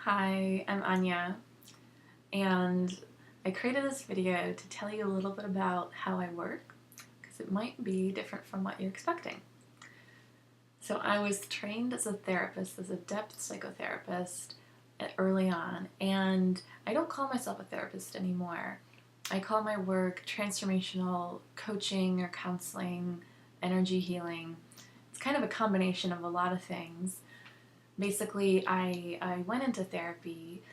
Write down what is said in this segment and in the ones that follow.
Hi, I'm Anya, and I created this video to tell you a little bit about how I work, because it might be different from what you're expecting. So I was trained as a therapist, as a depth psychotherapist early on, and I don't call myself a therapist anymore. I call my work transformational coaching or counseling, energy healing. It's kind of a combination of a lot of things. Basically, I went into therapy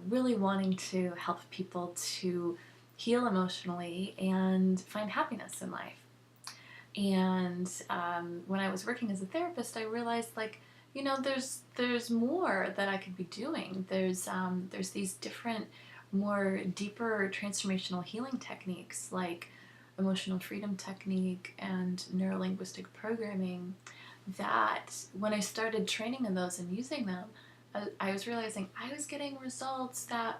really wanting to help people to heal emotionally and find happiness in life. And when I was working as a therapist, I realized, there's more that I could be doing. There's these different, more deeper transformational healing techniques like emotional freedom technique and neurolinguistic programming that when I started training in those and using them, I was realizing I was getting results that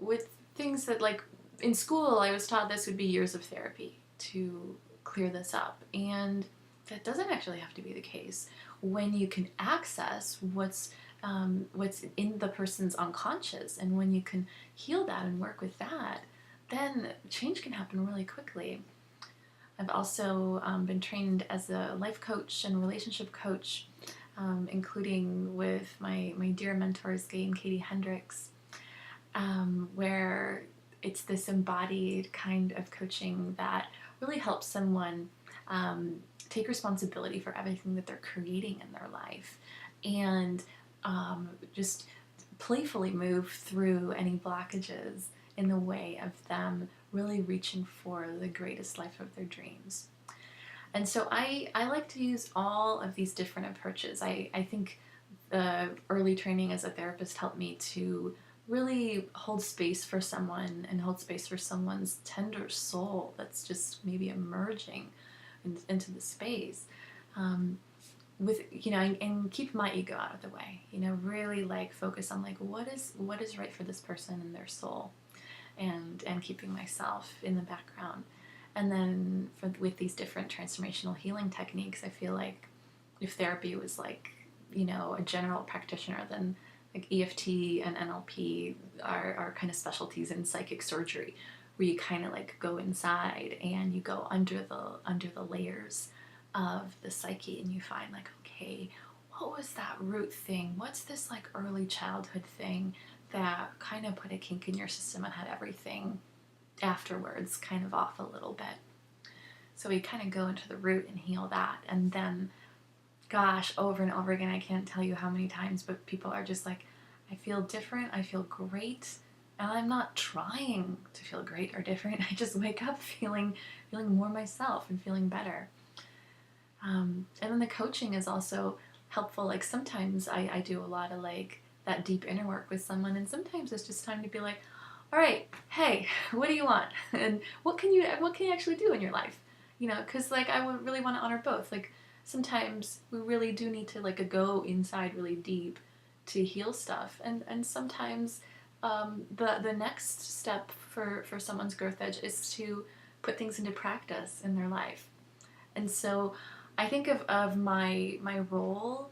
with things that, like, in school I was taught this would be years of therapy to clear this up, and that doesn't actually have to be the case when you can access what's in the person's unconscious, and when you can heal that and work with that, then change can happen really quickly. I've also been trained as a life coach and relationship coach, including with my dear mentors, Gay and Katie Hendricks, where it's this embodied kind of coaching that really helps someone take responsibility for everything that they're creating in their life, and just playfully move through any blockages in the way of them really reaching for the greatest life of their dreams. And so I like to use all of these different approaches. I think the early training as a therapist helped me to really hold space for someone and hold space for someone's tender soul that's just maybe emerging into the space. With and keep my ego out of the way, really like focus on like what is right for this person and their soul, and keeping myself in the background. And then with these different transformational healing techniques, I feel like if therapy was like, a general practitioner, then like EFT and NLP are kind of specialties in psychic surgery, where you kind of like go inside and you go under the layers of the psyche, and you find like, okay, what was that root thing? What's this like early childhood thing that kind of put a kink in your system and had everything afterwards kind of off a little bit? So we kind of go into the root and heal that. And then, gosh, over and over again, I can't tell you how many times, but people are just like, I feel different, I feel great, and I'm not trying to feel great or different. I just wake up feeling more myself and feeling better. And then the coaching is also helpful. Like sometimes I do a lot of like that deep inner work with someone, and sometimes it's just time to be like, all right, hey, what do you want? And what can you actually do in your life? Because like I would really want to honor both. Like sometimes we really do need to like go inside really deep to heal stuff, and sometimes the next step for someone's growth edge is to put things into practice in their life. And so I think of my role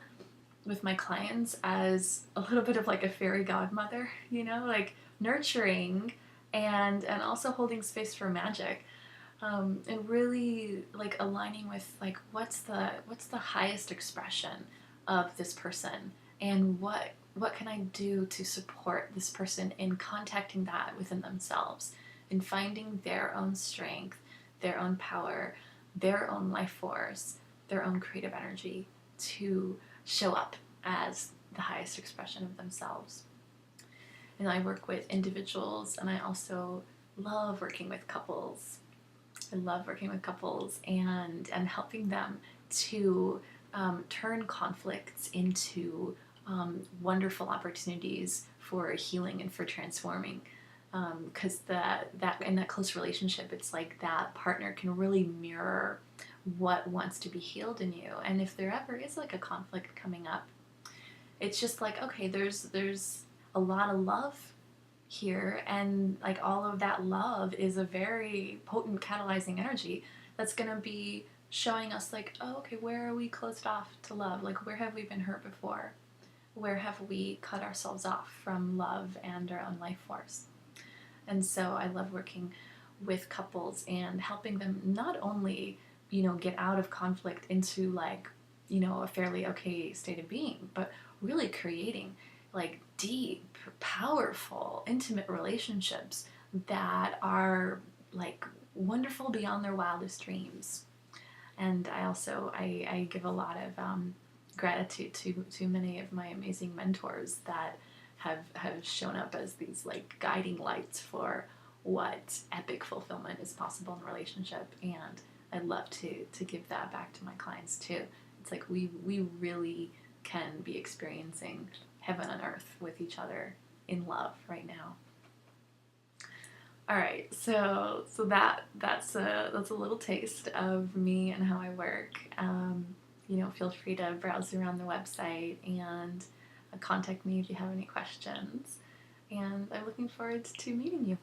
with my clients as a little bit of like a fairy godmother, like nurturing and also holding space for magic, and really like aligning with like what's the highest expression of this person, and what can I do to support this person in contacting that within themselves, in finding their own strength, their own power, their own life force, their own creative energy to show up as the highest expression of themselves. And I work with individuals, and I also love working with couples. I love working with couples and helping them to turn conflicts into wonderful opportunities for healing and for transforming. Because that in that close relationship, it's like that partner can really mirror what wants to be healed in you. And if there ever is like a conflict coming up, it's just like, okay, there's a lot of love here, and like all of that love is a very potent catalyzing energy that's going to be showing us like, oh, okay, where are we closed off to love? Like, where have we been hurt before? where have we cut ourselves off from love and our own life force? And so I love working with couples and helping them not only, get out of conflict into like, a fairly okay state of being, but really creating like deep, powerful, intimate relationships that are like wonderful beyond their wildest dreams. And I give a lot of gratitude to many of my amazing mentors that have shown up as these like guiding lights for what epic fulfillment is possible in a relationship. And I'd love to give that back to my clients too. It's like we really can be experiencing heaven on earth with each other in love right now. All right, so that's a little taste of me and how I work. Feel free to browse around the website and contact me if you have any questions. And I'm looking forward to meeting you.